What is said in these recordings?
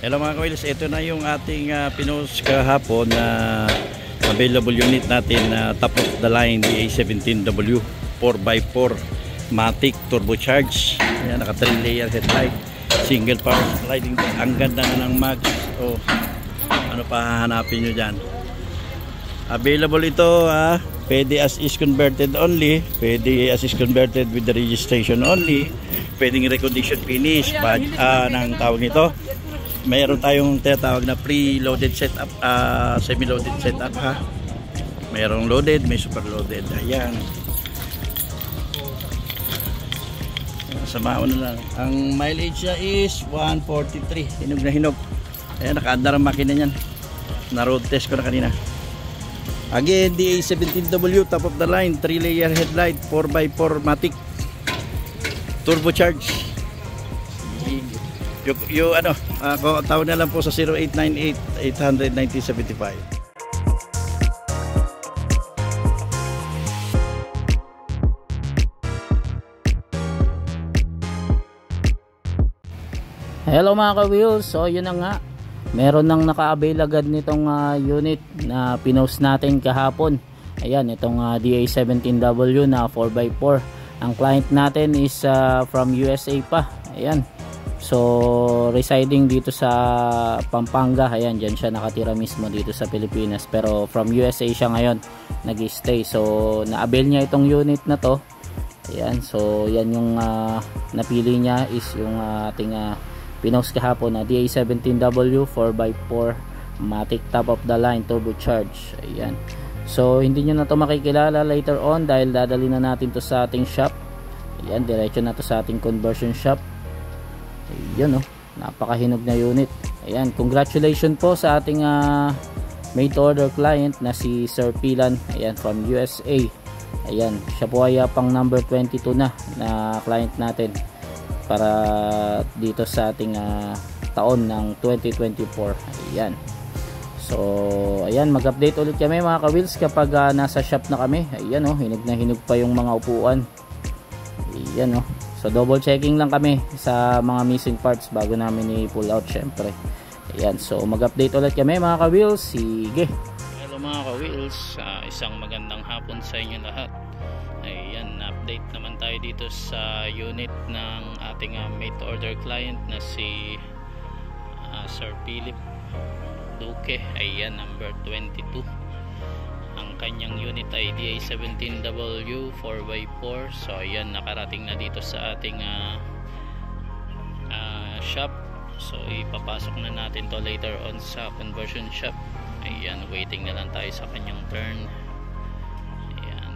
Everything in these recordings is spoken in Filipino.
Hello mga kawils, ito na yung ating pinost kahapon na available unit natin na top of the line DA17W 4x4 Matic turbocharge. Ayan, naka 3 layer headlight, single power sliding. Ang ganda na ng mag. Oh, ano pa hahanapin nyo dyan? Available ito, pwede as is converted only, pwede as is converted with the registration only, pwedeng recondition finish ng tawag nito. Mayroon tayong tinatawag na pre-loaded setup, semi-loaded setup ha. Mayroong loaded, may super loaded. Ayan. Sama na lang. Ang mileage niya is 143. Hinog na hinog. Ayan, nakaandar ang makina niyan. Na-road test ko na kanina. Again, DA17W, top of the line, 3 layer headlight, 4x4 Matic turbocharge. Yung ano, tawag na lang po sa 0898-800-9075. Hello mga ka-wheels, so yun na nga, meron nang naka-avail agad nitong unit na pinost natin kahapon. Ayan, itong DA17W na 4x4. Ang client natin is from USA pa. Ayan, so residing dito sa Pampanga. Ayan, dyan siya nakatira mismo dito sa Pilipinas, pero from USA siya ngayon nag-stay. So na-avail niya itong unit na to. Ayan, so yan yung napili niya is yung ating pinost kahapon na DA17W 4x4 Matic top of the line turbocharge. Ayan, so hindi nyo na to makikilala later on dahil dadali na natin to sa ating shop. Ayan, diretso na to sa ating conversion shop. Ayan, napakahinog na unit. Ayan, congratulations po sa ating made to order client na si Sir Pilan. Ayan, from USA. Ayan, siya po ay pang number 22 na client natin para dito sa ating taon ng 2024. Ayan, so ayan, mag-update ulit kami mga ka-wheels kapag nasa shop na kami. Ayan, hinog na hinog pa yung mga upuan. Ayan, so double checking lang kami sa mga missing parts bago namin i-pull out syempre. Ayan, so mag-update ulit kami mga ka-wheels. Sige. Hello mga ka-wheels, isang magandang hapon sa inyo lahat. Ayan, update naman tayo dito sa unit ng ating made to order client na si Sir Philip Duque. Ayan, number 22. Ang kanyang unit ay DA17W 4x4. So ayan, nakarating na dito sa ating shop. So ipapasok na natin to later on sa conversion shop. Ayan, waiting na lang tayo sa kanyang turn. Ayan,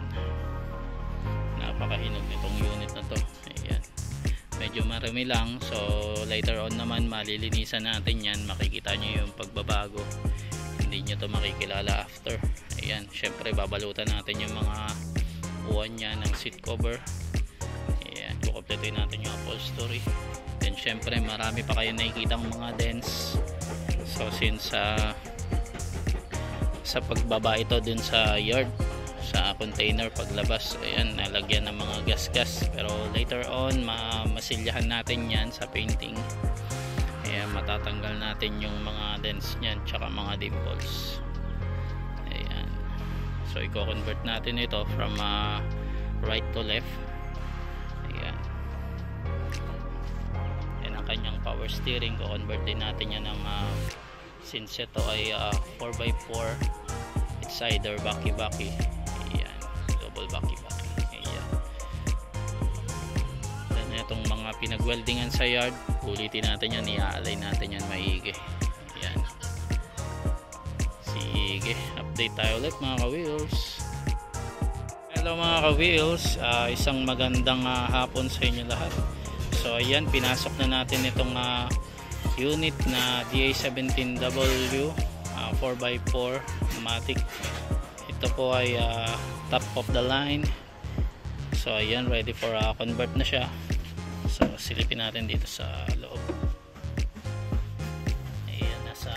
napakahinog nitong unit na to. Ayan, medyo marami lang, so later on naman malilinisan natin yan. Makikita nyo yung pagbabago, hindi nyo to makikilala after. Ayan, syempre babalutan natin yung mga uwan nya ng seat cover. Ayan, kukumpletuin natin yung upholstery. Then syempre marami pa kayo nakikitang mga dents. So since sa pagbaba ito dun sa yard, sa container paglabas, ayan, nalagyan ng mga gas-gas, pero later on masilyahan natin yan sa painting. Ayan, matatanggal natin yung mga dents nyan tsaka mga dimples. Ayan, so i-convert natin ito from right to left. Ayan, yan ang kanyang power steering. I-convert din natin yan ng since ito ay 4x4, it's either baki-baki. Ayan, double baki-baki. Ayan, then itong mga pinag-weldingan sa yard, ulitin natin yan, i-align natin yan maigi. Ayan, sige, update tayo ulit mga ka-wheels. Hello mga ka-wheels, isang magandang hapon sa inyo lahat. So ayan, pinasok na natin itong unit na DA17W 4x4 Matic. Ito po ay top of the line. So ayan, ready for convert na siya. So silipin natin dito sa loob. Ayan, nasa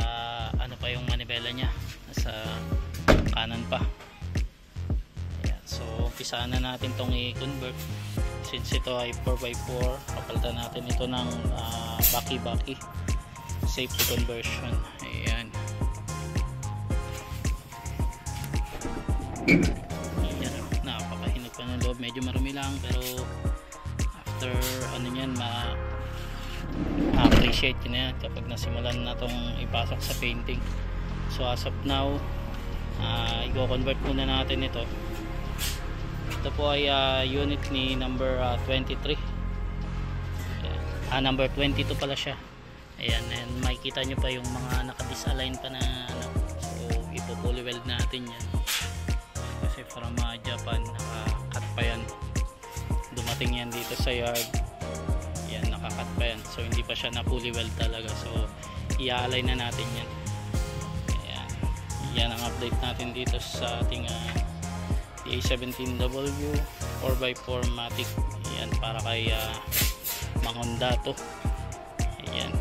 ano pa yung manibela nya, nasa kanan pa. Ayan, so umpisa na natin tong i-convert. Since ito ay 4x4, papalitan natin ito ng baki-baki. safety conversion. Ayan. Ayan, napakahinog pa ng loob, medyo marumi lang, pero after ano yan, ma-appreciate yun na yan kapag nasimulan na itong ipasok sa painting. So as of now, i-convert muna natin ito. Ito po ay unit ni number 23. Number 22 pala siya. Ayan, and makikita nyo pa yung mga naka-disalign pa na ano. So ipo-fully weld natin yan kasi from Japan, naka-cut pa yan, dumating yan dito sa yard. Yan, naka-cut pa yan, so hindi pa siya na fully weld talaga. So i-align na natin yan. Ayan, yan ang update natin dito sa ating DA17W 4x4 Matic. Ayan, para kay Mang Honda to. Ayan,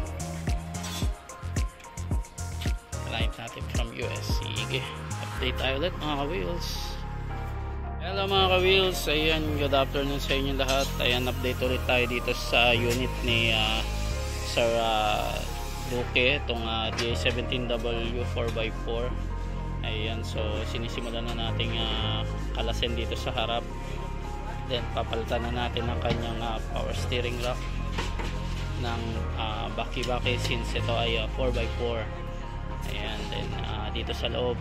client natin from US. Sige, update tayo ulit mga ka-wheels. Hello mga ka-wheels, ayan, good afternoon sa inyo lahat. Ayan, update ulit tayo dito sa unit ni Sir Duque, itong DA17W 4x4. Ayan, so sinisimulan na nating kalasin dito sa harap. Then papalitan na natin ang kanyang power steering rack ng baki-baki, since ito ay 4x4. Ayan, then dito sa loob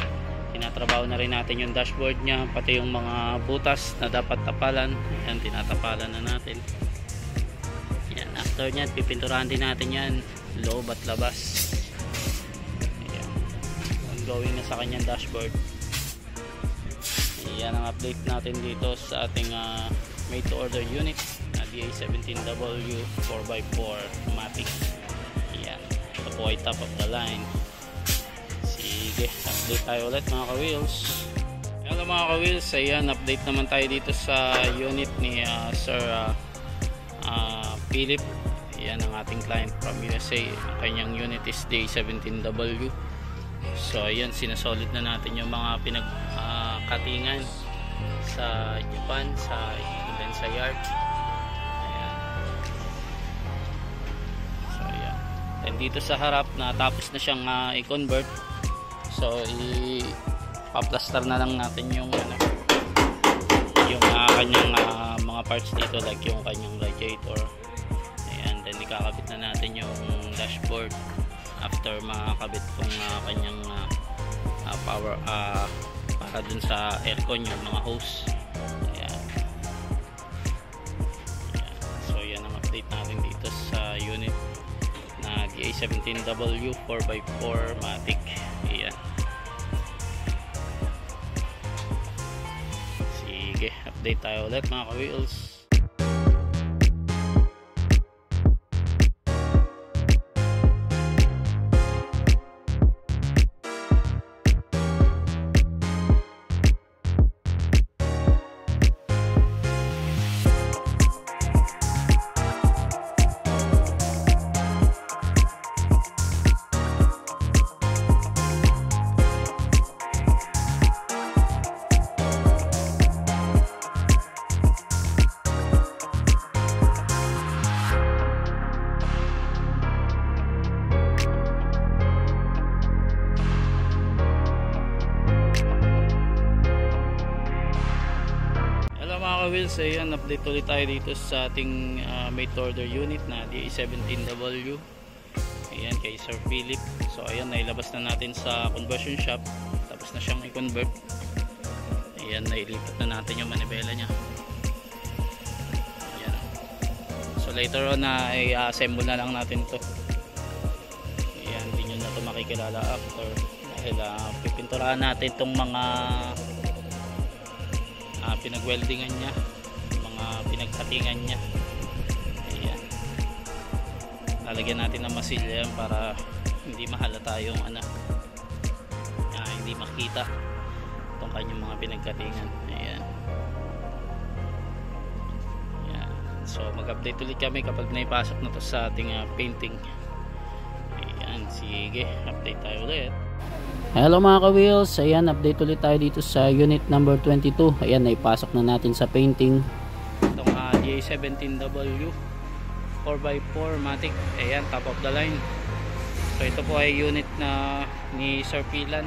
tinatrabaho na rin natin yung dashboard nya, pati yung mga butas na dapat tapalan. Ayan, tinatapalan na natin. Ayan, after nyan pipinturahan din natin yan, loob at labas. Ayan, ongoing na sa kanyang dashboard. Ayan ang update natin dito sa ating made to order unit na DA17W 4x4 Matic. Ayan, ito po ay top of the line. Sige, update tayo ulit mga ka-wheels. Hello mga ka-wheels, ayan, update naman tayo dito sa unit ni Sir Philip. Ayan ang ating client from USA. Ang kanyang unit is DA17W. So ayan, sinasolid na natin yung mga pinagkatingan sa Japan, sa yard. Ayan. So ayan, and dito sa harap natapos na siyang i-convert. So i-plaster na lang natin yung kanyang mga parts dito, like yung kanyang radiator. Ayan, then ikakabit na natin yung dashboard after makakabit kung kanyang power para dun sa aircon, yung mga hose. Ayan. Ayan. So yan ang update natin dito sa unit na DA17W 4x4 Matic. Ayan. Sige, update tayo ulit mga ka-wheels. Wheels, ayan, update ulit tayo dito sa ating made to order unit na DA17W. Ayan, kay Sir Philip. So ayan, nailabas na natin sa conversion shop, tapos na siyang i-convert. Ayan, nailipat na natin yung manibela nya. Ayan. So later on na i-assemble na lang natin to. Ayan, hindi nyo na to makikilala after, dahil pipinturahan natin itong mga pinag-weldingan niya, mga pinagkatingan niya. Ayan, lalagyan natin ng masilya para hindi mahalata yung hindi makita itong kanyang mga pinagkatingan. Ayan. Ayan. So mag-update ulit kami kapag naipasok na to sa ating painting. Ayan, sige, update tayo ulit. Hello mga ka-wheels, ayan, update ulit tayo dito sa unit number 22. Ayan, naipasok na natin sa painting itong DA17W 4x4 Matic. Ayan, top of the line. So ito po ay unit na ni Sir Pilan.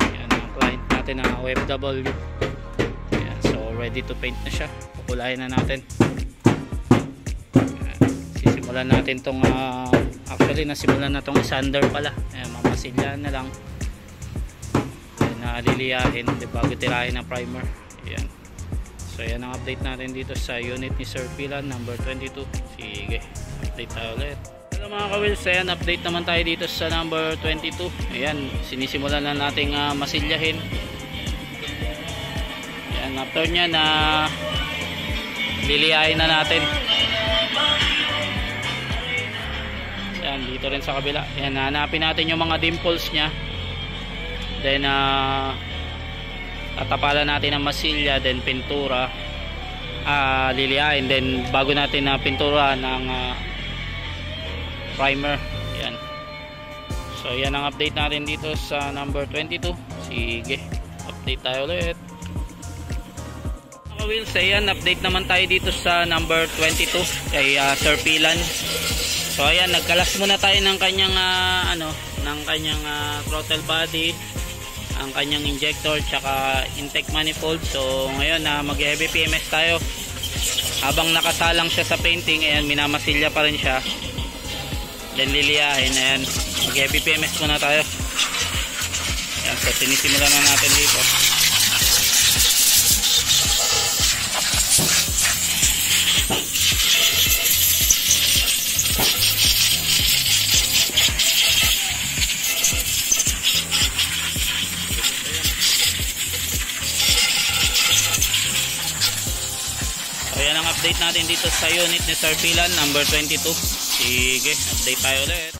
Yan ang client natin na OFW. Yan, so ready to paint na siya. Pupulahin na natin. Yan, sisimulan natin tong actually nasimulan na tong sander pala. Ayan, mamasilyan na lang. Liliyahin bago tirahin ng primer. Ayan. So yan ang update natin dito sa unit ni Sir Pilan number 22. Sige, update tayo ulit. Hello mga ka-wheels, ayan, update naman tayo dito sa number 22. Ayan, sinisimulan na nating masilyahin. Ayan, after nya na liliyahin na natin. Ayan, dito rin sa kabila. Ayan, hanapin natin yung mga dimples nya. Then tatapalan natin ang masilya, then pintura, liliyain, then bago natin na pintura ng primer. Yan. So yan ang update natin dito sa number 22. Sige, update tayo ulit. Mga wheels, ayan, update naman tayo dito sa number 22 kay Sir Pilan. So ayan, nagkalas muna tayo ng kanyang ng kanyang throttle body, ang kanyang injector tsaka intake manifold. So ngayon mag-heavy PMS tayo habang nakasalang siya sa painting. Ayan, minamasilya pa rin siya, then liliyahin. Ayan, mag-heavy PMS muna tayo. Ayan, so sinisimulan na natin dito. Ayan ang update natin dito sa unit ni Sir Pilan number 22. Sige, update tayo ulit.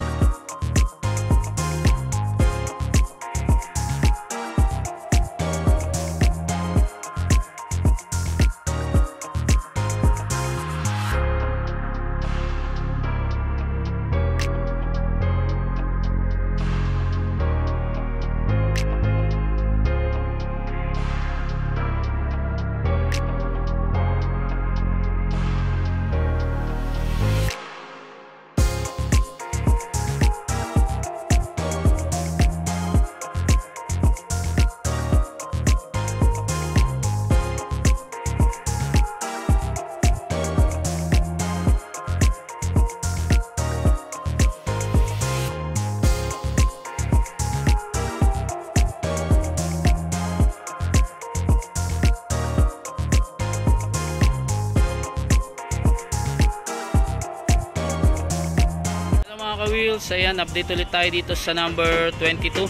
Wheels, ayan, update ulit tayo dito sa number 22.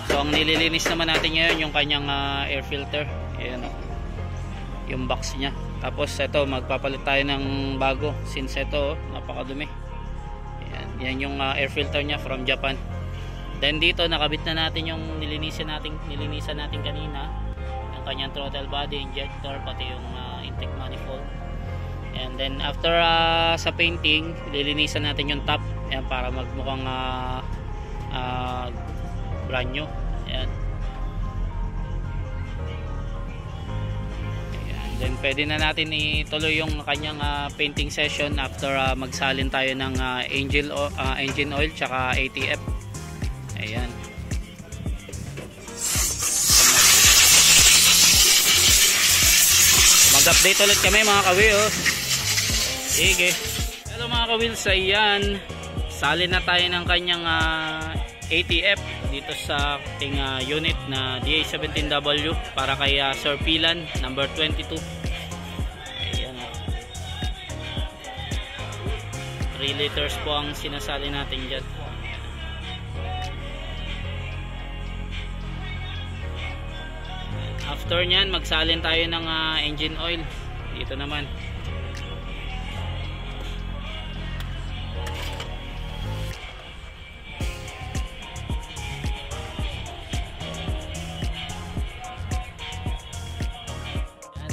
So ang nililinis naman natin ngayon yung kanyang air filter. Ayan, yung box nya. Tapos ito, magpapalit tayo ng bago since ito napakadumi. Ayan, yan yung air filter nya from Japan. Then dito nakabit na natin yung nilinisan natin kanina, yung kanyang throttle body, injector, pati yung intake manifold. And then after sa painting, lilinisan natin yung top. Ayan, para magmukhang brand new. Ayan. Ayan. Then pwede na natin ituloy yung kanyang painting session after magsalin tayo ng engine oil tsaka ATF. Ayan. Mag-update ulit kami mga ka-wheels. Sige. Hello mga ka-wheels, ayan. Salin na tayo ng kanyang ATF dito sa ating unit na DA17W para kay Sir Pilan number 22. Ayan, 3 liters po ang sinasali natin dyan. After nyan, magsalin tayo ng engine oil dito naman.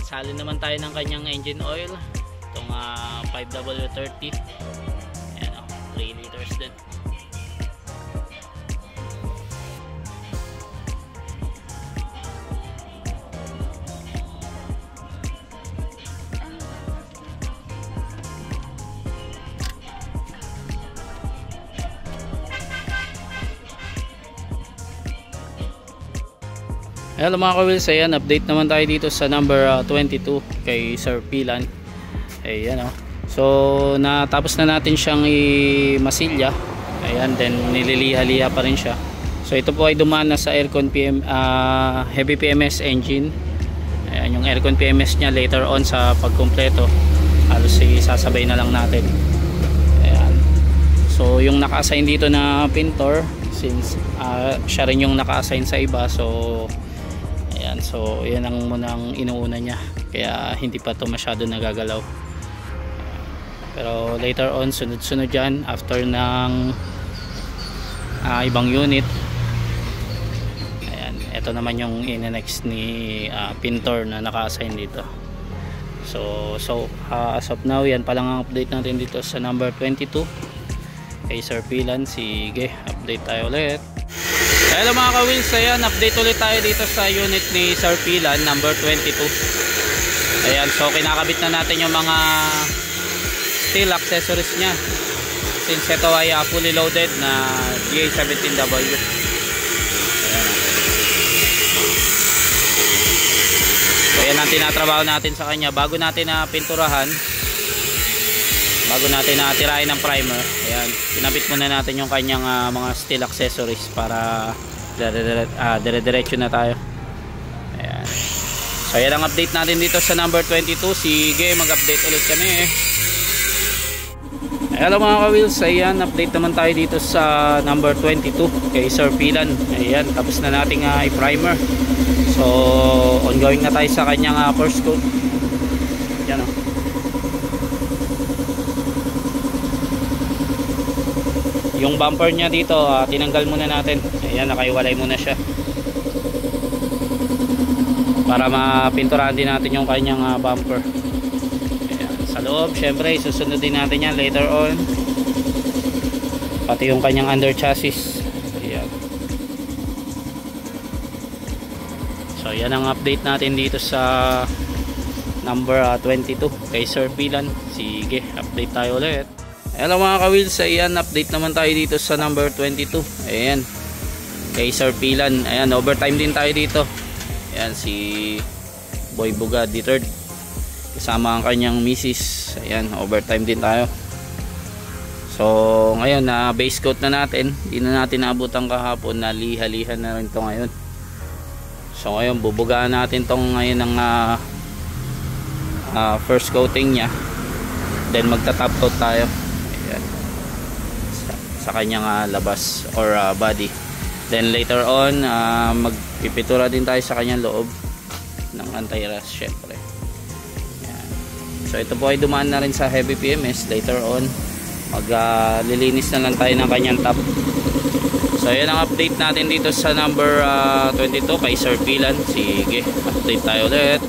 Salin naman tayo ng kanyang engine oil, itong 5W30. Ayan, 3 liters din. Hello mga ka-wheels, ayan, update naman tayo dito sa number 22 kay Sir Pilan. Ayan o. So natapos na natin siyang i-masilya. Ayan, then nililiha-liha pa rin siya. So ito po ay dumaan na sa aircon heavy PMS engine. Ayan, yung aircon PMS niya later on sa pagkumpleto halos sasabay na lang natin. Ayan. So yung naka-assign dito na pintor, since siya rin yung naka-assign sa iba, so ayan, so yan ang munang inuuna niya, kaya hindi pa to masyado nagagalaw. Pero later on, sunod-sunod yan after ng ibang unit. Ayan, ito naman yung in-next ni pintor na naka-assign dito. So as of now, yan pa lang ang update natin dito sa number 22 kay Sir Pilan. Sige, update tayo ulit. Hello mga ka-wheels, ayan, update ulit tayo dito sa unit ni Sir Pilan, number 22. Ayan, so kinakabit na natin yung mga steel accessories nya, since ito ay fully loaded na DA17W. So yan ang tinatrabaho natin sa kanya bago natin pinturahan, bago natin tirahin ng primer. Ayan, kinabit muna natin yung kanyang mga steel accessories para dire-diretso na tayo. Ayan. So yan ang update natin dito sa number 22. Sige, mag-update ulit kami. Hello mga ka-wheels, ayan, update naman tayo dito sa number 22 kay Sir Pilan. Ayan, tapos na nating i-primer. So ongoing na tayo sa kanyang first coat. Yan o. Yung bumper niya dito, tinanggal muna natin. Ayan, nakaiwalay muna siya para mapinturahan din natin yung kanyang bumper. Ayan, sa loob, syempre susunod din natin yan later on, pati yung kanyang under chassis. Ayan. So yan ang update natin dito sa number 22 kay Sir Pilan. Sige, update tayo ulit. Hello mga ka-wheels, ayan, update naman tayo dito sa number 22. Ayan, kay Sir Pilan. Ayan, overtime din tayo dito. Ayan, si Boy Bugad III kasama ang kanyang misis. Ayan, overtime din tayo. So ngayon na base coat na natin, hindi na natin naabutan kahapon, na liha-liha na rin to ngayon. So ngayon bubugaan natin tong ngayon ng first coating nya, then magta-top coat tayo. Ayan, sa kanyang labas or body. Then later on, magpipitura din tayo sa kanyang loob ng anti-rust syempre. Ayan. So ito po ay dumaan na rin sa heavy PMS. Later on, maglilinis na lang tayo ng kanyang top. So yan ang update natin dito sa number 22 kay Sir Pilan. Sige, update tayo ulit.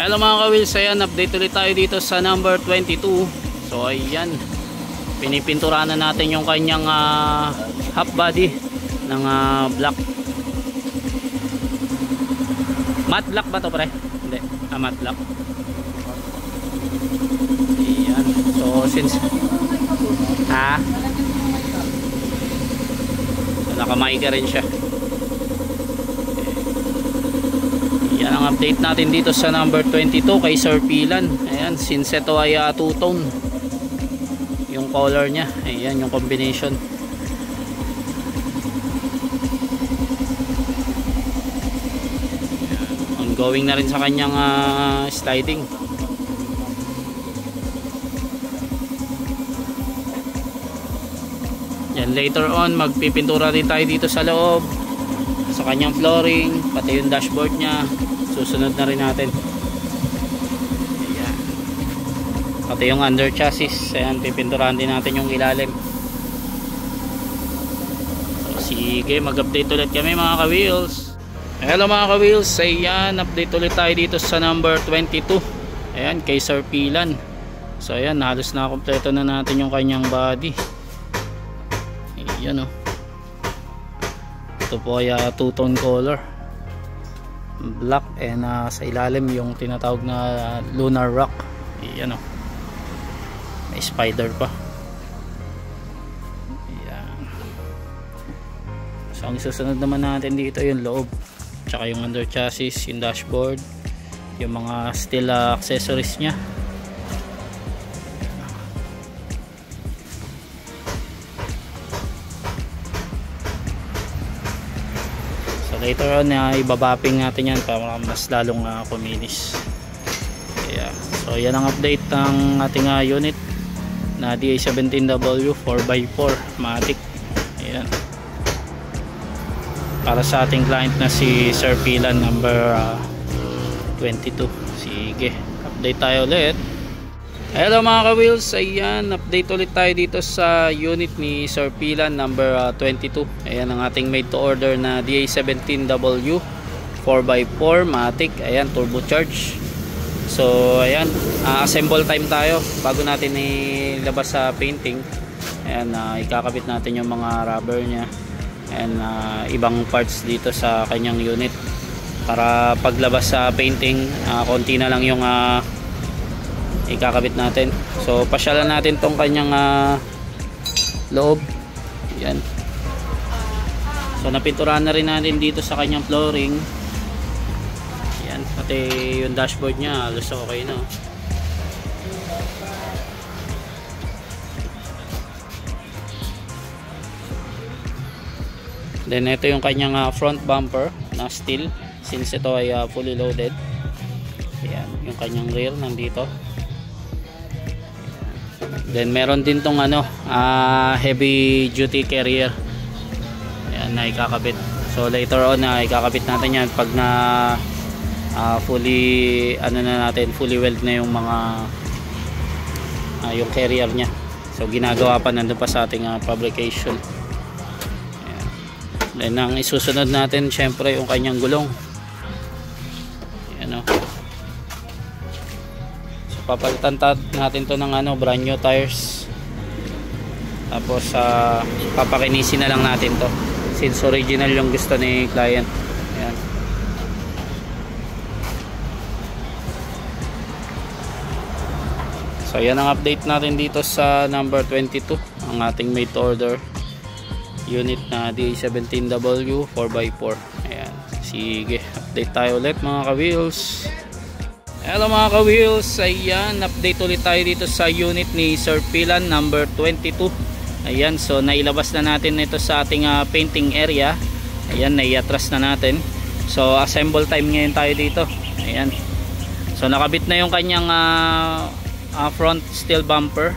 Hello mga ka-wheels, ayan, update ulit tayo dito sa number 22. So ayan, pinipinturahan na natin yung kanyang half body ng black. Matte black ba to pre? Hindi, matte black. Ayan, so since nakamaiga rin siya. Yan ang update natin dito sa number 22 kay Sir Pilan. Ayan, since ito ay two-tone yung color nya. Ayan yung combination. Ayan, ongoing na rin sa kanyang sliding. Yan, later on magpipintura din tayo dito sa loob, sa kanyang flooring, pati yung dashboard nya susunod na rin natin. Ayan. Pati yung under chassis, ayan, pipinturahan din natin yung ilalim. Sige, mag-update ulit kami mga ka-wheels. Hello mga ka-wheels, ayan, update ulit tayo dito sa number 22. Ayan, kay Sir Pilan. So ayan, halos na kompleto na natin yung kanyang body. Ayan o. Ito po ay two-tone color, black, and sa ilalim yung tinatawag na lunar rock. Ayan o, may spider pa. Ayan. So ang susunod naman natin dito yung loob, tsaka yung under chassis, yung dashboard, yung mga steel accessories nya. Later on, ibabapping natin yan para mas lalong kuminis. Yeah. So yan ang update ng ating unit na DA17W 4x4 Matic. Ayan. Para sa ating client na si Sir Pilan, number 22. Sige, update tayo ulit. Hello mga ka-wheels, ayan, update ulit tayo dito sa unit ni Sir Pilan, number 22. Ayan ang ating made to order na DA17W 4x4 Matic. Ayan, turbocharge. So ayan, assemble time tayo bago natin ilabas sa painting. Ayan, ikakabit natin yung mga rubber nya and ibang parts dito sa kanyang unit para paglabas sa painting, konti na lang yung ikakabit natin. So pasyalan natin tong kanyang loob. Yan. So napinturahan na rin natin dito sa kanyang flooring. Yan, pati yung dashboard nya halos okay na. Then ito yung kanyang front bumper na steel, since ito ay fully loaded. Yan, yung kanyang rear nandito. Then meron din tong heavy duty carrier. Ayan, na ikakabit. So later on ikakabit natin yan pag na fully fully weld na yung mga yung carrier nya. So ginagawa pa, nandun pa sa ating fabrication. Ayan. Then ang isusunod natin syempre yung kanyang gulong. Ayan o. Papalitan natin to ng brand new tires. Tapos papakinisin na lang natin to since original yung gusto ni client. Ayan. So yan ang update natin dito sa number 22, ang ating made to order unit na DA17W 4x4. Ayan. Sige, update tayo ulit mga ka-wheels. Hello mga ka-wheels, ayan, update ulit tayo dito sa unit ni Sir Pilan, number 22. Ayan, so nailabas na natin ito sa ating painting area. Ayan, naiatras na natin. So assemble time ngayon tayo dito. Ayan. So nakabit na yung kanyang front steel bumper,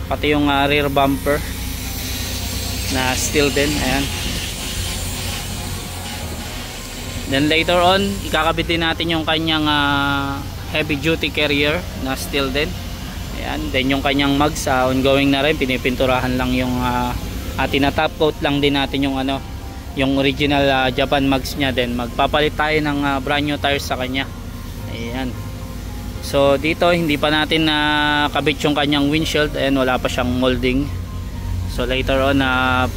pati yung rear bumper na steel din. Ayan. Then later on, ikakabit din natin yung kanyang heavy duty carrier na steel din. Ayan. Then yung kanyang mugs, ongoing na rin, pinipinturahan lang yung tinatop coat lang din natin yung yung original Japan mugs nya. Then magpapalit tayo ng brand new tires sa kanya. Ayan. So dito hindi pa natin kabit yung kanyang windshield, and wala pa siyang molding. So later on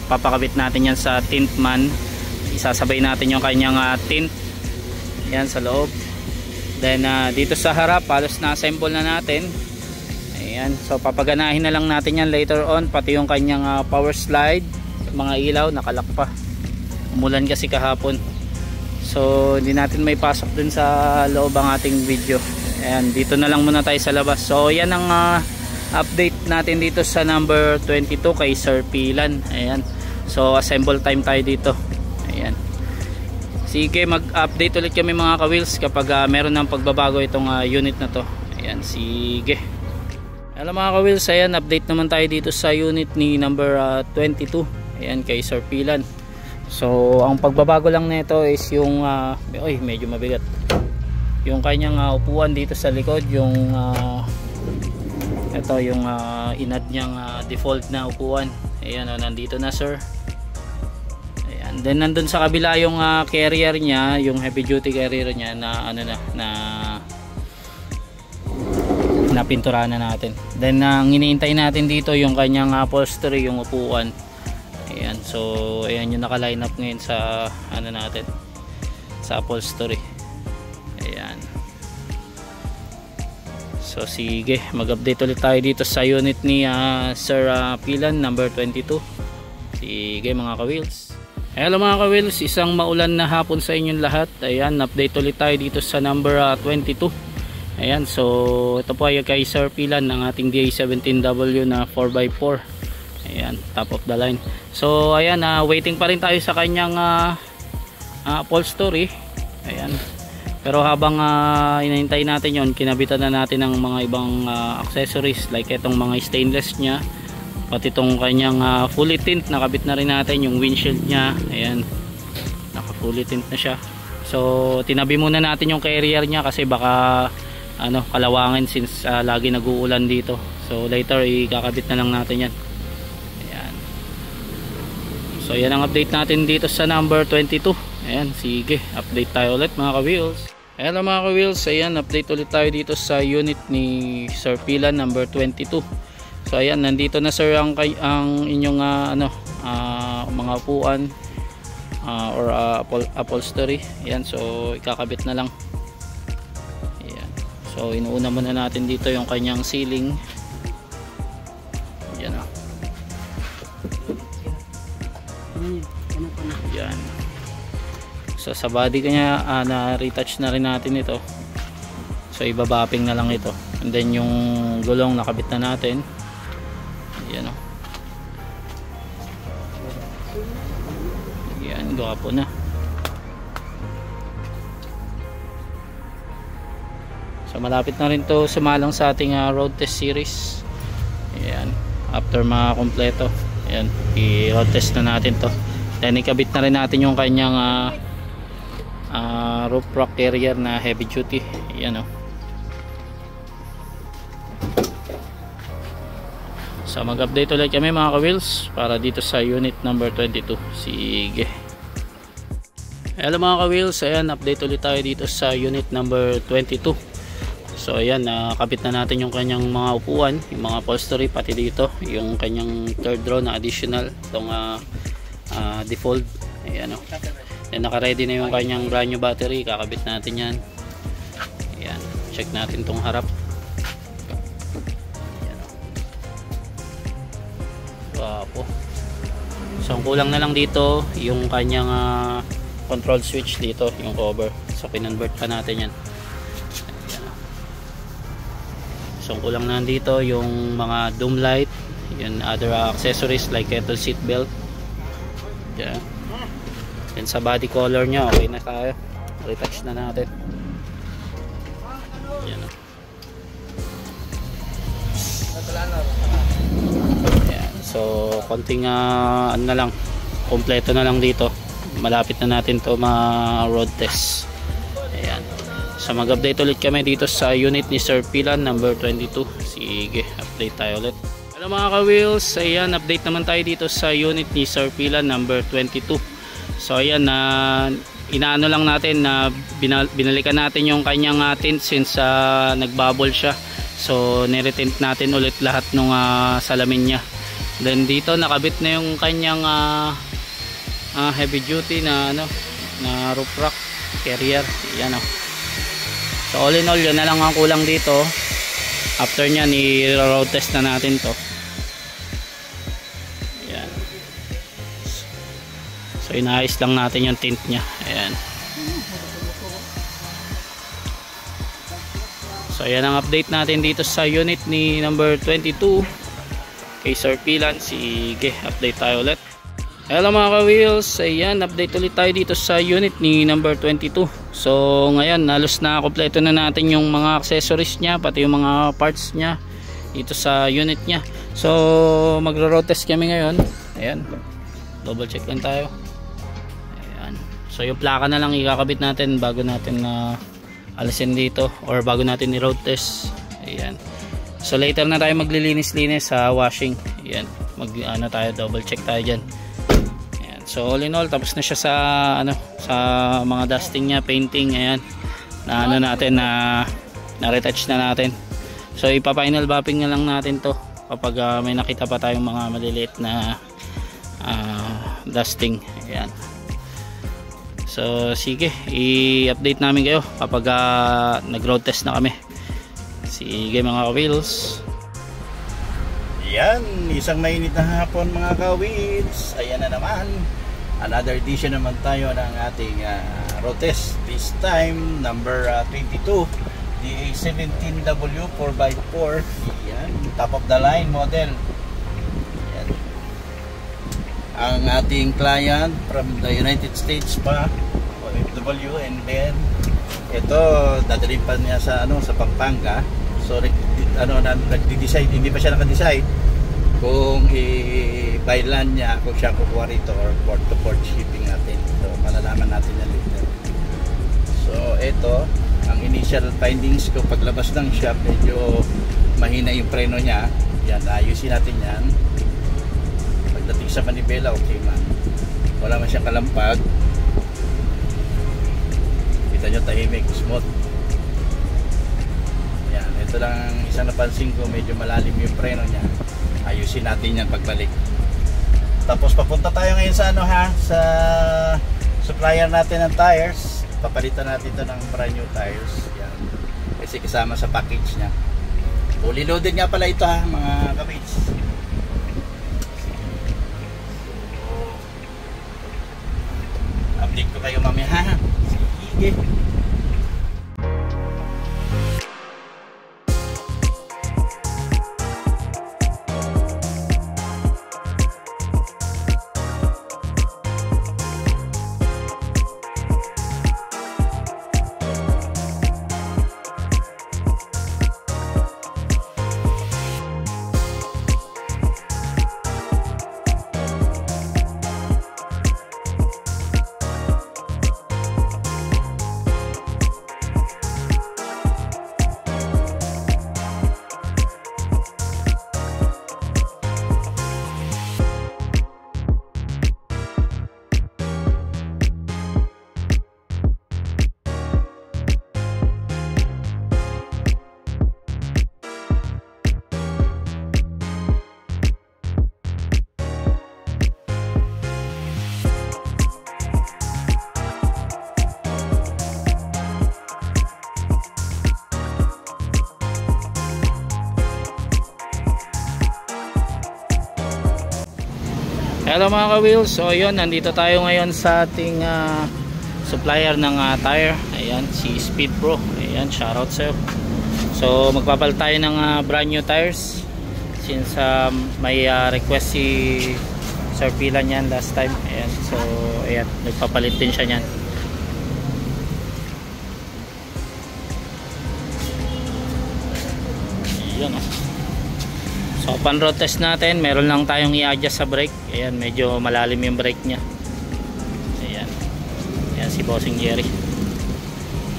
papakabit natin yan sa tint man. Isasabay natin yung kanyang tint yan sa loob. Then dito sa harap halos na-assemble na natin. Ayan, so papaganahin na lang natin yan later on, pati yung kanyang power slide, mga ilaw nakalak pa, umulan kasi kahapon. So hindi natin may pasok dun sa loob ang ating video. Ayan, dito na lang muna tayo sa labas. So yan ang update natin dito sa number 22 kay Sir Pilan. Ayan, so assemble time tayo dito. Ayan. Sige, mag-update ulit kami mga ka-wheels kapag meron ng pagbabago itong unit na to. Ayan, sige. Hello mga ka-wheels, ayan, update naman tayo dito sa unit ni number 22. Ayan, kay Sir Pilan. So ang pagbabago lang nito is yung medyo mabigat yung kanyang upuan dito sa likod, yung ito yung inad niyang default na upuan. Ayan, nandito na sir. Then nandun sa kabila yung carrier niya, yung heavy duty carrier niya na napinturahan na natin. Then ang iniintay natin dito yung kanyang upholstery, yung upuan. Ayan, so ayan yung naka-line up ngayon sa natin, sa upholstery. Ayan. So sige, mag-update ulit tayo dito sa unit ni Sir Pilan number 22. Sige mga ka-wheels. Hello mga ka-wheels, isang maulan na hapon sa inyong lahat. Ayan, update ulit tayo dito sa number 22. Ayan, so ito po ay kay Sir Pilan ng ating DA17W na 4x4. Ayan, top of the line. So ayan, waiting pa rin tayo sa kanyang upholstery. Ayan. Pero habang inahintay natin yon, kinabitan na natin ng mga ibang accessories like itong mga stainless nya, pati itong kanyang fully tint, nakabit na rin natin yung windshield nya. Ayan, naka fully tint na siya. So tinabi muna natin yung carrier nya kasi baka kalawangin since lagi nag-uulan dito. So later ikakabit na lang natin yan. Ayan. So yan ang update natin dito sa number 22. Ayan, sige, update tayo ulit mga ka-wheels. Hello mga ka-wheels, ayan, update ulit tayo dito sa unit ni Sir Pilan number 22. So ayan, nandito na sir ang inyong mga upuan or upholstery. Ayan, so ikakabit na lang. Ayan. So inuuna muna natin dito yung kanyang ceiling. Ayan o. Ayan. So sa body kanya na-retouch na rin natin ito. So ibabapping na lang ito. And then yung gulong nakabit na natin. Ayan o. Ayan, gwapo na. So malapit na rin to sumalang sa ating road test series. Ayan, after makakompleto, ayan, i-road test na natin to. Then ikabit na rin natin yung kanyang roof rack carrier na heavy duty. Ayan o. So mag-update ulit kami mga ka-wheels para dito sa unit number 22. Sige. Hello mga ka-wheels, ayan, update ulit tayo dito sa unit number 22. So ayan, nakabit na natin yung kanyang mga upuan, yung mga upholstery, pati dito yung kanyang third row na additional, itong default. Ayan o. Then naka-ready na yung kanyang brand new battery, kakabit natin yan. Ayan, check natin tong harap. Wapo. So ang kulang na lang dito yung kanyang control switch dito, yung cover. So kinonvert pa natin yan. Ayan. So ang kulang na dito yung mga doom light, yung other accessories like ito seat belt. Ayan. Then sa body color nya okay na tayo, retouch na natin. Ayan. Ayan. So konting ano na lang, kompleto na lang dito, malapit na natin to ma-road test. Ayan. So mag-update ulit kami dito sa unit ni Sir Pilan number 22. Sige, update tayo ulit. Hello mga ka-wheels, ayan, update naman tayo dito sa unit ni Sir Pilan number 22. So ayan, inaano lang natin na binalikan natin yung kanyang tint since nagbubble siya. So niretint natin ulit lahat ng salamin niya. Then dito nakabit na yung kanyang heavy duty na na roof rack carrier. Ayan o. So all in all, yun na lang ang kulang dito. After nyan, i-road test na natin to. Ayan. So inaayos lang natin yung tint nya. Ayan. So ayan ang update natin dito sa unit ni number 22 kay Sir Pilan. Sige, update tayo ulit. Hello mga ka-wheels, ayan, update ulit tayo dito sa unit ni number 22. So ngayon, halos na kompleto na natin yung mga accessories nya, pati yung mga parts nya dito sa unit nya. So magro-road test kami ngayon. Ayan, double check lang tayo. Ayan. So yung plaka na lang ikakabit natin bago natin alisin dito, or bago natin i-road test. Ayan. So later na tayo maglilinis-linis sa washing. Ayan, tayo, double check tayo dyan. So all in all, tapos na siya sa ano, sa mga dusting niya, painting, ayan. Na ano natin, na retouch na natin. So ipa-final wrapping na lang natin to kapag may nakita pa tayong mga maliliit na dusting. Ayan. So sige, i-update namin kayo kapag nag-road test na kami. Sige mga ka-wheels. Yan, isang mainit na hapon mga ka-wheels. Ayan na naman, another edition naman tayo ng ating road test. This time number 22, DA17W 4x4. Yan, top of the line model. Yan. Ang ating client from the United States pa, OFW, and then ito dadalhin pa niya sa ano, sa Pampanga. So nag-decide, hindi pa siya naka-decide kung i-by land niya, kung siya kukuha rito or port to port shipping natin. So malalaman natin yan later. So ito ang initial findings ko. Paglabas ng shop, medyo mahina yung preno niya. Yan, ayusin natin yan. Pagdating sa manibela, okay man, wala man siyang kalampag. Kita nyo, tahimik, smooth. Yan, ito lang ang isang napansin ko, medyo malalim yung preno niya. Ayusin natin yan pagbalik. Tapos papunta tayo ngayon sa ano ha, sa supplier natin ng tires. Papalitan natin ito ng brand new tires. Yan, kasi kasama sa package niya. Fully loaded nga pala ito ha mga kabits. Update ko kayo mamaya ha. Sige. Hello mga ka-wheels, so yun, nandito tayo ngayon sa ating supplier ng tire. Ayan, si Speed Pro. Ayan, shoutout sa'yo. So magpapalit tayo ng brand new tires since may request si Sir Pila niyan last time. Ayan, so ayan, nagpapalit din siya niyan. Ayan o. So pan road test natin, meron lang tayong i-adjust sa brake. Ayan, medyo malalim yung brake nya. Ayan. Ayan si Bossing Jerry.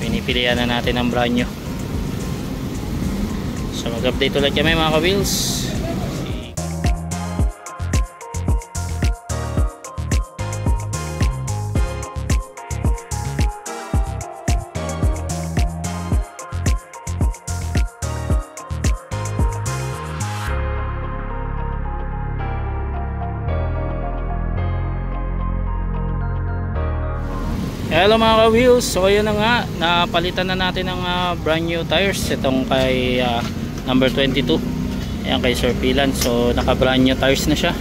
Pinipilian na natin ang brand new. So mag-update ulit kami mga ka-wheels. Hello mga ka-wheels, so yun na nga, napalitan na natin ng brand new tires. Itong kay number 22, ayan kay Sir Pilan. So naka brand new tires na siya.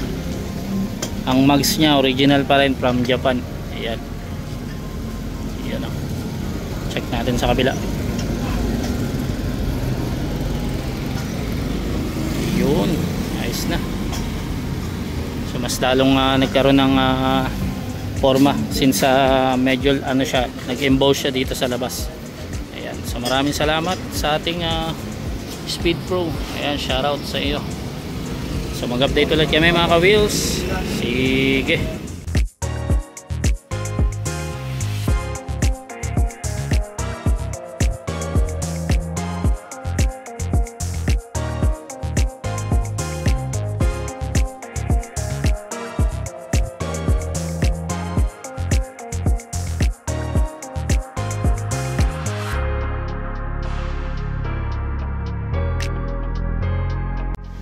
Ang mags nya original pa rin from Japan. Ayan, ayan o. Check natin sa kabila. Yun, ayos na. So mas lalong nagkaroon ng forma since medyo ano siya, nag-emboss siya dito sa labas. Ayan, so maraming salamat sa ating Speed Pro. Ayan, shoutout sa iyo. So mag-update ulit kami mga ka-wheels. Sige.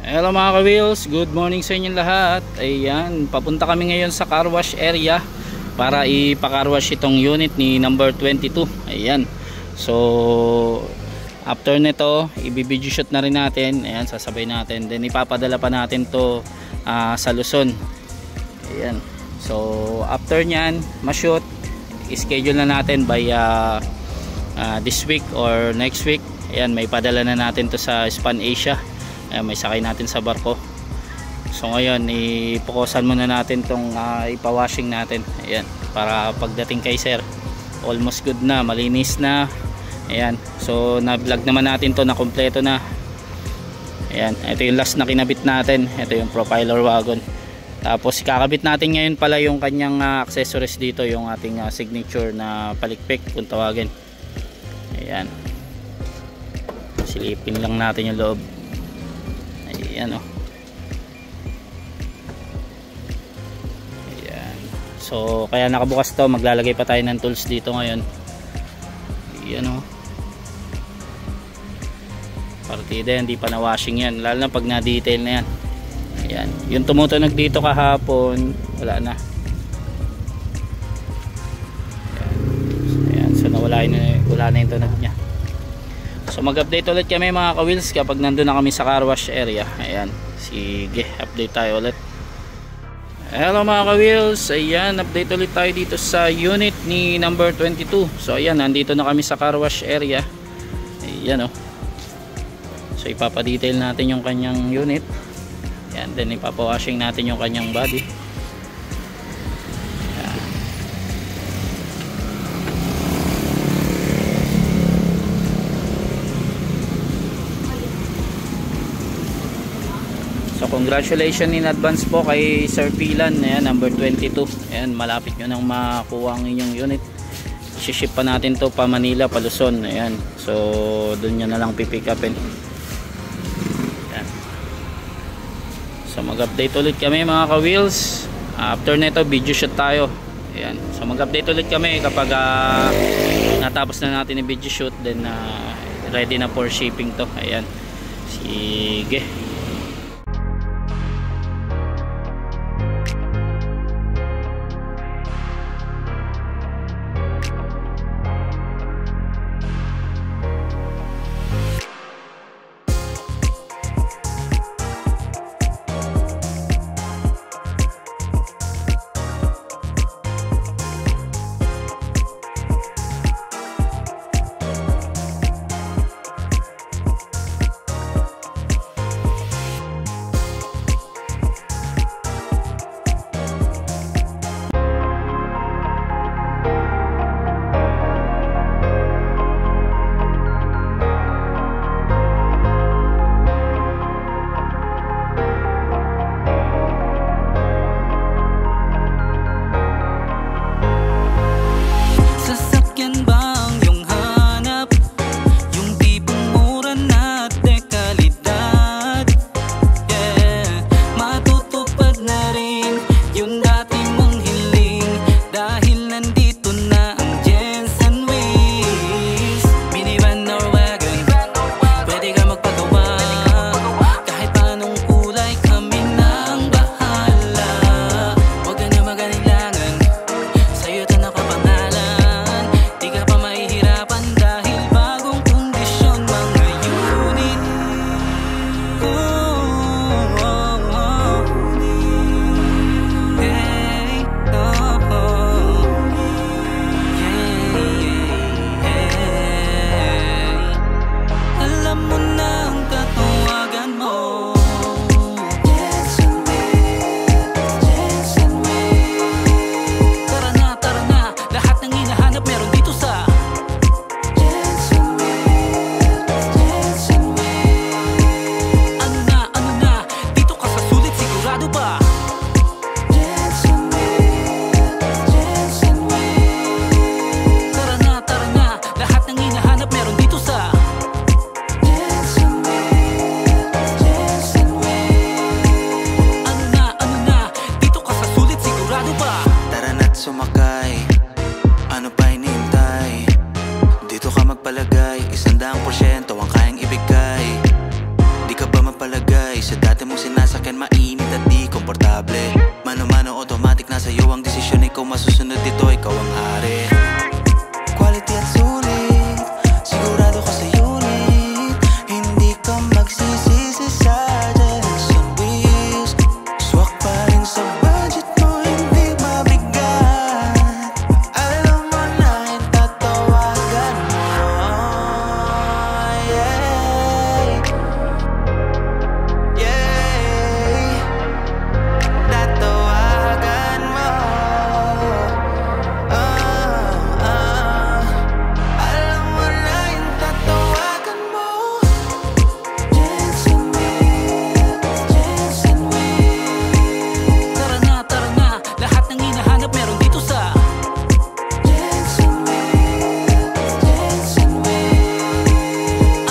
Hello mga ka-wheels, good morning sa inyo lahat. Ayan, papunta kami ngayon sa car wash area para ipa-car wash itong unit ni number 22. Ayan, so after nito i-video shoot na rin natin. Ayan, sasabay natin, then ipapadala pa natin to sa Luzon. Ayan, so after nyan ma-shoot, i-schedule na natin by this week or next week. Ayan, may padala na natin to sa Span Asia. Ayan, may sakay natin sa barko. So ngayon ipokusan muna natin tong ipawashing natin. Ayan, para pagdating kay sir almost good na, malinis na. Ayan, so na-vlog naman natin to na kompleto na. Ayan, ito yung last na kinabit natin. Ito yung profiler wagon. Tapos kakabit natin ngayon pala yung kanyang accessories dito, yung ating signature na palikpik kung tawagin. Ayan, silipin lang natin yung loob. Ayan o. Ayan. So kaya nakabukas to, maglalagay pa tayo ng tools dito ngayon. Ayan o. Partida, hindi pa na washing yan, lalo na pag na detail na yan. Ayan, yung tumutunog dito kahapon wala na. Ayan, so wala na yung tunog nya. So mag-update ulit kami mga ka-wheels kapag nandun na kami sa car wash area. Ayan, sige, update tayo ulit. Hello mga ka-wheels, ayan, update ulit tayo dito sa unit ni number 22. So ayan, nandito na kami sa car wash area. Ayan o. So ipapadetail natin yung kanyang unit. Ayan, then ipapawashing natin yung kanyang body. So congratulations in advance po kay Sir Pilan. Ayan, number 22. Ayan, malapit nyo nang makuha ang inyong unit. I-ship pa natin to pa Manila, pa Luzon. Ayan, so dun nyo na lang pipick upin. Ayan. So mag-update ulit kami mga ka-wheels. After nito video shoot tayo. Ayan, so mag-update ulit kami kapag natapos na natin yung video shoot, then ready na for shipping to. Ayan, sige. magpalagay, 100% ang kayang ibigay. Di ka ba mapalagay Sa dati mong sinasakyan mainit at di komportable. Mano-mano automatic na sa'yo ang desisyon. Ikaw masusunod dito, ikaw ang hari. Quality at sulit, sigurado ka sa unit. Hindi ka magsisisi sa Jensen Wheels. Swak pa rin sa budget mo, hindi mabigat. Alam mo na yung tatawagan mo. Yeah, yeah, tatawagan mo. Alam mo na yung tatawagan mo. Jensen Wheels, Jensen Wheels. Tara na, lahat ng hinahanap meron dito sa Jensen Wheels, Jensen Wheels.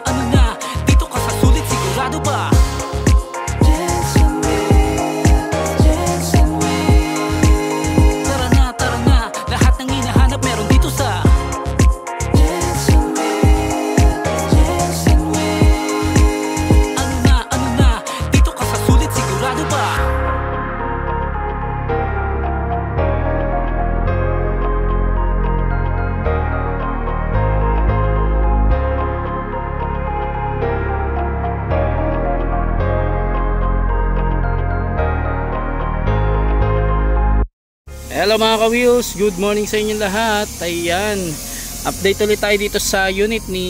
ano na, dito ka sa sulit, sigurado ba? Jensen Wheels, Jensen Wheels. Tara na, lahat ng hinahanap meron dito sa Jensen Wheels, Jensen Wheels. ano na, dito ka sa sulit, sigurado ba? Hello mga ka-wheels, good morning sa inyo lahat. Ayan, update ulit tayo dito sa unit ni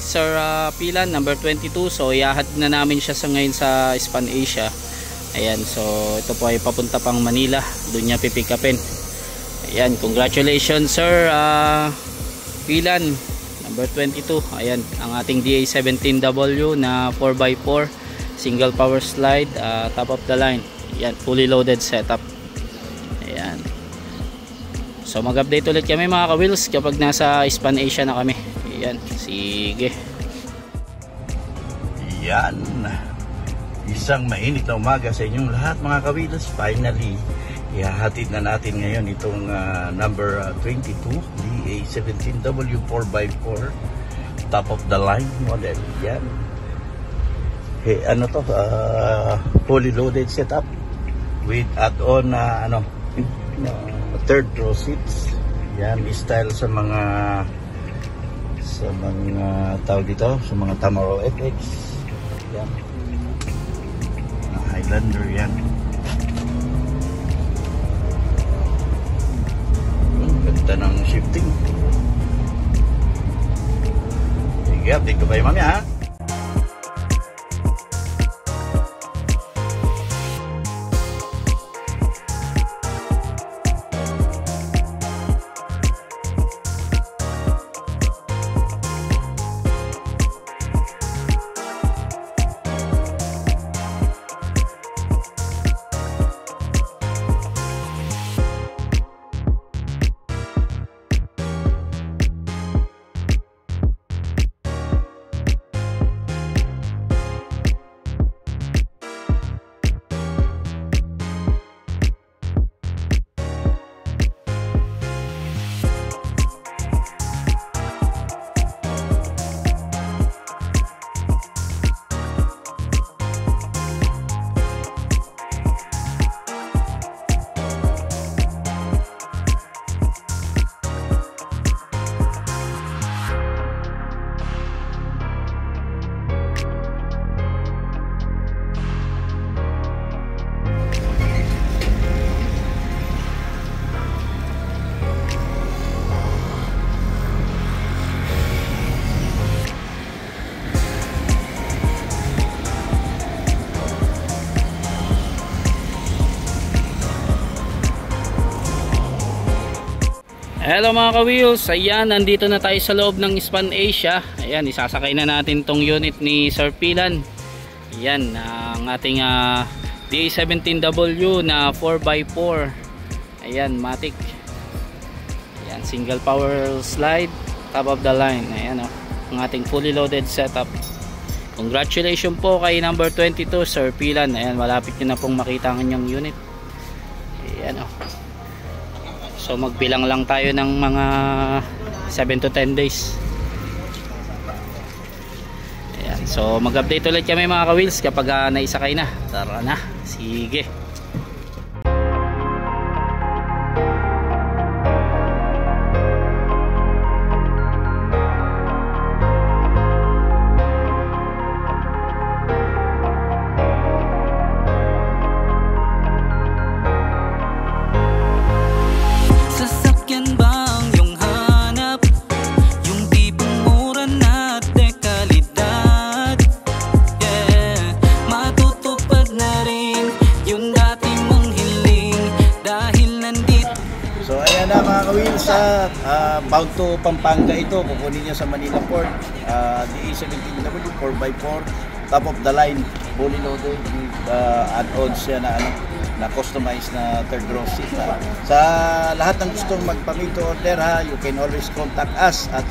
Sir Pilan number 22. So iahad na namin siya sa ngayon sa Span Asia. Ayan, so ito po ay papunta pang Manila, doon niya pipick upin. Ayan, congratulations Sir Pilan number 22. Ayan, ang ating DA17W na 4x4 single power slide, top of the line. Ayan, fully loaded setup. Ayan. So mag-update ulit kami mga ka-wheels kapag nasa Span Asia na kami. Ayan, sige. Yan. Isang mainit na umaga sa inyong lahat mga ka-wheels. Finally, ihahatid na natin ngayon itong number 22 DA17W 4x4 top of the line model. Yan. Hey, ano to? Fully loaded setup with add-on third row seats. Yan, style sa mga tawag dito, sa mga Tamaro FX. Yan, Highlander. Yan, ang ganda ng shifting. Sige, update ko kayo mamaya ha. Hello mga ka-wheels, ayan, nandito na tayo sa loob ng Span Asia. Ayan, isasakay na natin tong unit ni Sir Pilan. Ayan, ang ating DA17W na 4x4. Ayan, matic. Ayan, single power slide, top of the line. Ayan ang ating fully loaded setup. Congratulations po kay number 22 Sir Pilan. Ayan, malapit nyo na pong makita ang inyong unit. Ayan so magbilang lang tayo ng mga 7 to 10 days. Ayan. So mag-update ulit kami mga ka-wheels kapag naisakay na. Tara na, sige. Bound to Pampanga ito, kukunin niya sa Manila Port, DA17W 4x4, top of the line, fully loaded with add-ons siya na customized na third row seat. Sa lahat ng gustong magpa-made to order you can always contact us at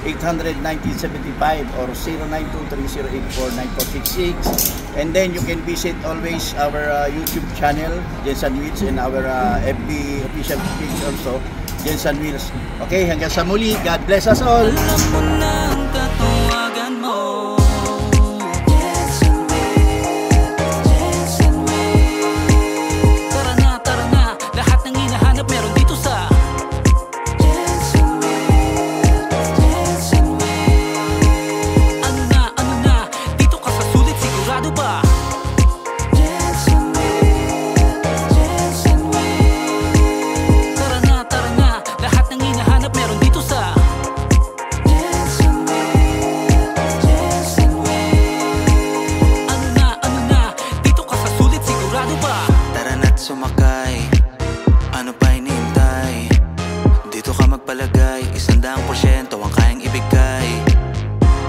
0898-800-1975 or 0923-084-9466, and then you can visit always our YouTube channel, Jensen Wheels, and our FB official page also, Jensen Wheels. Okay, hanggang sa muli. God bless us all. Alam mo na ang katawagan mo. Tara na, lahat ng hinahanap meron dito sa Ano na, dito ka sa sulit, sigurado ba? Sumakay, ano pa hinihintay? Dito ka magpalagay, 100% ang kayang ibigay.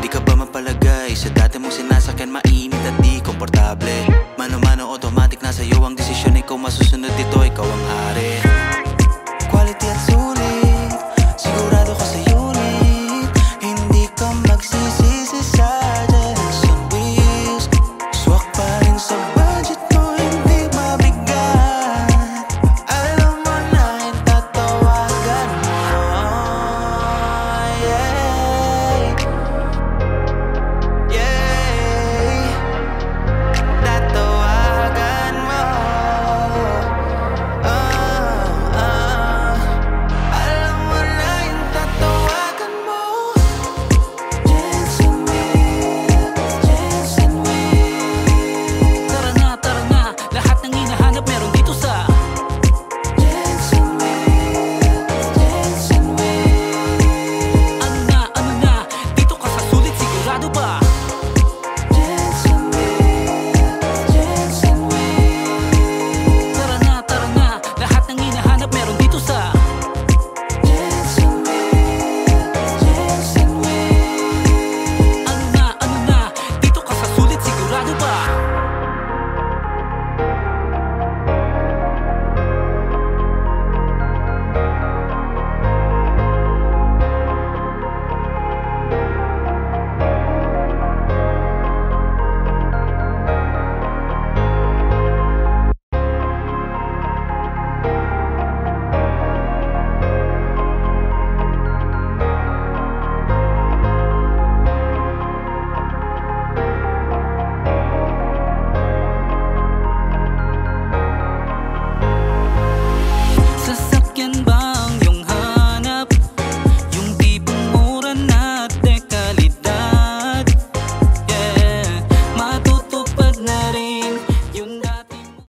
Di ka ba mapalagay sa dati mong sinasakyan, mainit at di komportable? Mano-mano automatic, nasa iyo ang desisyon, ikaw masusunod dito, ikaw ang